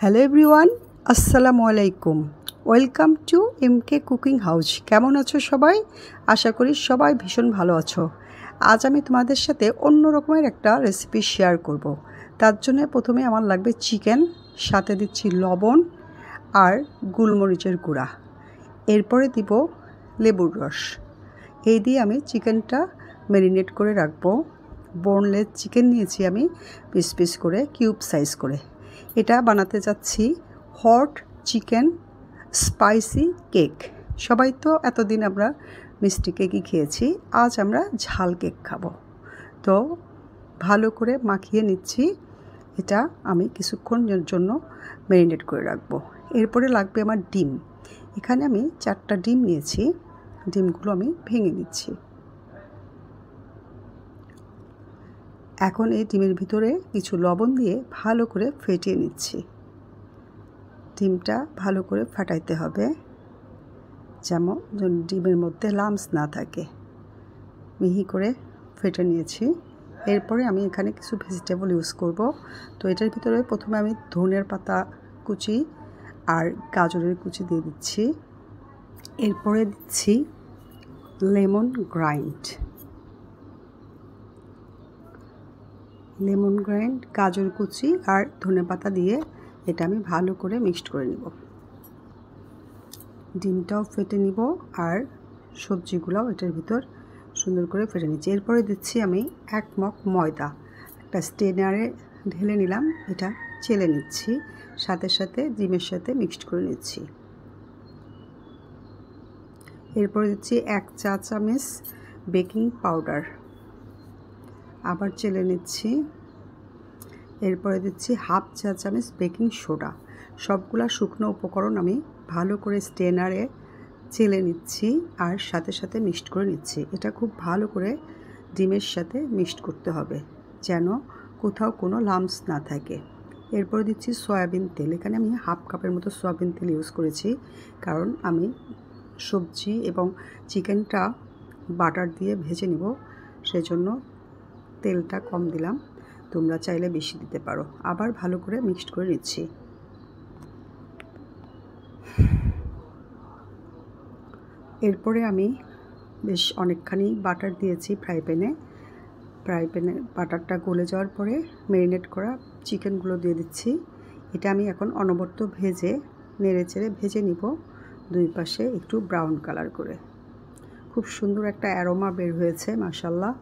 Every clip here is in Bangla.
হ্যালো এভরিওয়ান, আসসালামু আলাইকুম। Welcome to MK cooking house. কেমন আছো সবাই? আশা করি সবাই ভীষণ ভালো আছো। আজ আমি তোমাদের সাথে অন্য রকমের একটা রেসিপি শেয়ার করব। তার জন্য প্রথমে আমার লাগবে চিকেন, সাথে দিচ্ছি লবণ আর গোলমরিচের গুঁড়া, এরপরে দিব লেবুর রস। এই দিয়ে আমি চিকেনটা ম্যারিনেট করে রাখবো। বোনলেস চিকেন নিয়েছি আমি পিস পিস করে, কিউব সাইজ করে। এটা বানাতে যাচ্ছি হট চিকেন স্পাইসি কেক। সবাই তো এতদিন আমরা মিষ্টি কেকই খেয়েছি, আজ আমরা ঝাল কেক খাবো। তো ভালো করে মাখিয়ে নিচ্ছি। এটা আমি কিছুক্ষণের জন্য ম্যারিনেট করে রাখবো। এরপরে লাগবে আমার ডিম। এখানে আমি 4টা ডিম নিয়েছি। ডিমগুলো আমি ভেঙে নিচ্ছি। এখন এই ডিমের ভিতরে কিছু লবণ দিয়ে ভালো করে ফেটিয়ে নিচ্ছি। ডিমটা ভালো করে ফাটাইতে হবে, যেমন ডিমের মধ্যে লাম্পস না থাকে। মিহি করে ফেটে নিয়েছি। এরপরে আমি এখানে কিছু ভেজিটেবল ইউজ করব। তো এটার ভিতরে প্রথমে আমি ধনের পাতা কুচি আর গাজরের কুচি দিয়ে দিচ্ছি। এরপরে দিচ্ছি লেমন গ্রাইন্ড, গাজর কুচি আর ধনেপাতা দিয়ে এটা আমি ভালো করে মিক্সড করে নিব। ডিমটাও ফেটে নিব আর সবজিগুলোও এটার ভিতর সুন্দর করে ফেটে নিচ্ছি। এরপরে দিচ্ছি আমি 1 মগ ময়দা, একটা স্টেনারে ঢেলে নিলাম। এটা চেলে নিচ্ছি, সাথে সাথে ডিমের সাথে মিক্সড করে নিচ্ছি। এরপরে দিচ্ছি 1 চা চামচ বেকিং পাউডার, আবার চেলে নিচ্ছি। এরপরে দিচ্ছি 1/2 চা চামচ বেকিং সোডা। সবগুলা শুকনো উপকরণ আমি ভালো করে স্টেনারে চেলে নিচ্ছি আর সাথে সাথে মিক্সড করে নিচ্ছি। এটা খুব ভালো করে ডিমের সাথে মিক্সড করতে হবে, যেন কোথাও কোনো লাম্পস না থাকে। এরপরে দিচ্ছি সয়াবিন তেল। এখানে আমি 1/2 কাপের মতো সয়াবিন তেল ইউজ করেছি, কারণ আমি সবজি এবং চিকেনটা বাটার দিয়ে ভেজে নিব, সেজন্য তেলটা কম দিলাম। তোমরা চাইলে বেশি দিতে পারো। আবার ভালো করে মিক্সড করে নিচ্ছি। এরপরে আমি বেশ অনেকখানি বাটার দিয়েছি ফ্রাই প্যানে। বাটারটা গলে যাওয়ার পরে ম্যারিনেট করা চিকেনগুলো দিয়ে দিচ্ছি। এটা আমি এখন অনবরত নেড়ে চেড়ে ভেজে নিব, 2 পাশে একটু ব্রাউন কালার করে। খুব সুন্দর একটা অ্যারোমা বের হয়েছে, মাশাআল্লাহ।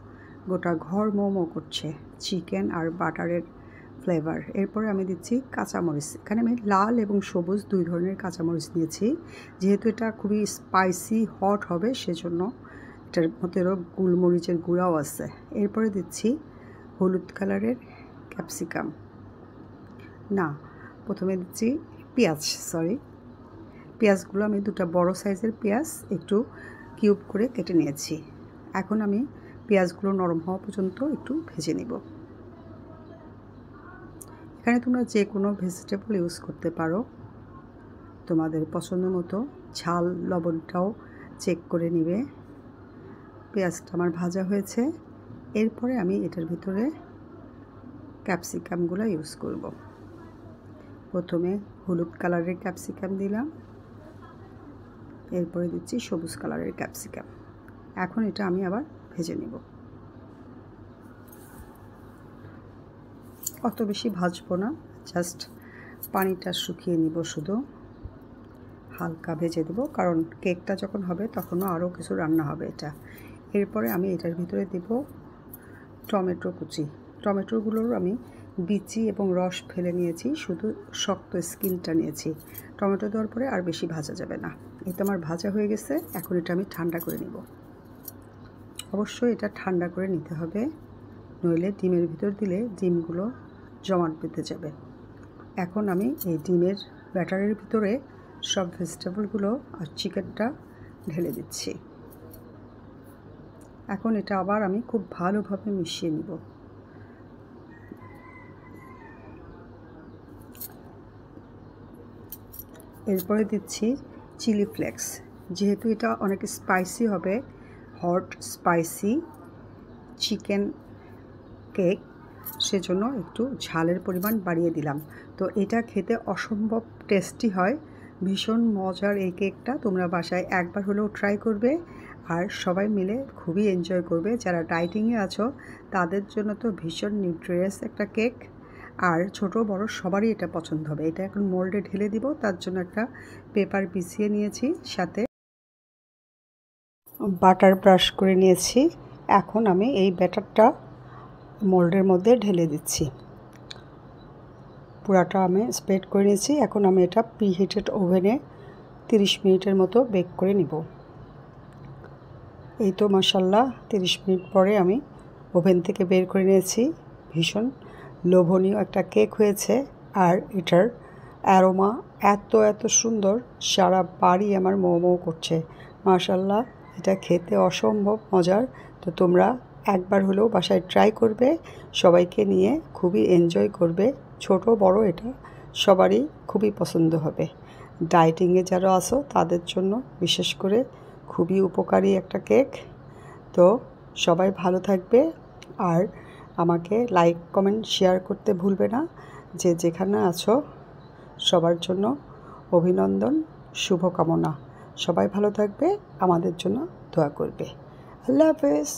গোটা ঘর মোমো করছে চিকেন আর বাটারের ফ্লেভার। এরপরে আমি দিচ্ছি কাঁচামরিচ। এখানে আমি লাল এবং সবুজ 2 ধরনের কাঁচামরিচ নিয়েছি। যেহেতু এটা খুবই স্পাইসি হট হবে, সেজন্য এটার মধ্যেও গোলমরিচের গুঁড়াও আছে। এরপরে দিচ্ছি হলুদ কালারের ক্যাপসিকাম, না প্রথমে দিচ্ছি পেঁয়াজগুলো আমি 2টা বড় সাইজের পেঁয়াজ একটু কিউব করে কেটে নিয়েছি। এখন আমি পেঁয়াজগুলো নরম হওয়া পর্যন্ত একটু ভেজে নেব। এখানে তোমরা যে কোনো ভেজিটেবল ইউজ করতে পারো, তোমাদের পছন্দ মতো। ঝাল লবণটাও চেক করে নিবে। পেঁয়াজটা আমার ভাজা হয়েছে। এরপরে আমি এটার ভিতরে ক্যাপসিকামগুলো ইউজ করব। প্রথমে হলুদ কালারের ক্যাপসিকাম দিলাম, এরপরে দিচ্ছি সবুজ কালারের ক্যাপসিকাম। এখন এটা আমি আবার ভেজে নেব। অত বেশি ভাজবো না, জাস্ট পানিটা শুকিয়ে নিব, শুধু হালকা ভেজে দেব, কারণ কেকটা যখন হবে তখনও আরও কিছু রান্না হবে এটা। এরপরে আমি এটার ভিতরে দেব টমেটো কুচি। টমেটোগুলোর আমি বিচি এবং রস ফেলে নিয়েছি, শুধু শক্ত স্কিনটা নিয়েছি। টমেটো দেওয়ার পরে আর বেশি ভাজা যাবে না। এটা আমার ভাজা হয়ে গেছে। এখন এটা আমি ঠান্ডা করে নিব। অবশ্যই এটা ঠান্ডা করে নিতে হবে, নইলে ডিমের ভিতর দিলে ডিমগুলো জমাট বেঁধে যাবে। এখন আমি এই ডিমের ব্যাটারের ভিতরে সব ভেজিটেবলগুলো আর চিকেনটা ঢেলে দিচ্ছি। এখন এটা আবার আমি খুব ভালোভাবে মিশিয়ে নিব। এরপরে দিচ্ছি চিলি ফ্লেক্স। যেহেতু এটা অনেক স্পাইসি হবে, হট স্পাইসি চিকেন কেক, সেজন্য একটু ঝালের পরিমাণ বাড়িয়ে দিলাম। তো এটা খেতে অসম্ভব টেস্টি হয়, ভীষণ মজার এই কেকটা। তোমরা বাসায় একবার হলেও ট্রাই করবে আর সবাই মিলে খুবই এনজয় করবে। যারা ডায়েটিংয়ে আছো তাদের জন্য তো ভীষণ নিউট্রিয়াস একটা কেক, আর ছোট বড় সবারই এটা পছন্দ হবে। এটা এখন মোল্ডে ঢেলে দিব, তার জন্য একটা পেপার বিছিয়ে নিয়েছি, সাথে বাটার ব্রাশ করে নিয়েছি। এখন আমি এই ব্যাটারটা মোল্ডের মধ্যে ঢেলে দিচ্ছি। পুরাটা আমি স্প্রেড করে নিয়েছি। এখন আমি এটা প্রিহিটেড ওভেনে 30 মিনিটের মতো বেক করে নিব। এই তো মাশাআল্লাহ 30 মিনিট পরে আমি ওভেন থেকে বের করে নিয়েছি। ভীষণ লোভনীয় একটা কেক হয়েছে, আর এটার অ্যারোমা এত সুন্দর, সারা বাড়ি আমার মো মো করছে। মাশাআল্লাহ, এটা খেতে অসম্ভব মজার। তো তোমরা একবার হলেও বাসায় ট্রাই করবে, সবাইকে নিয়ে খুবই এনজয় করবে। ছোট বড় এটা সবারই খুবই পছন্দ হবে। ডায়েটিংয়ে যারা আছো তাদের জন্য বিশেষ করে খুবই উপকারী একটা কেক। তো সবাই ভালো থাকবে, আর আমাকে লাইক কমেন্ট শেয়ার করতে ভুলবে না। যে যেখানে আছো সবার জন্য অভিনন্দন, শুভকামনা। সবাই ভালো থাকবে, আমাদের জন্য দোয়া করবে। আল্লাহ হাফেজ।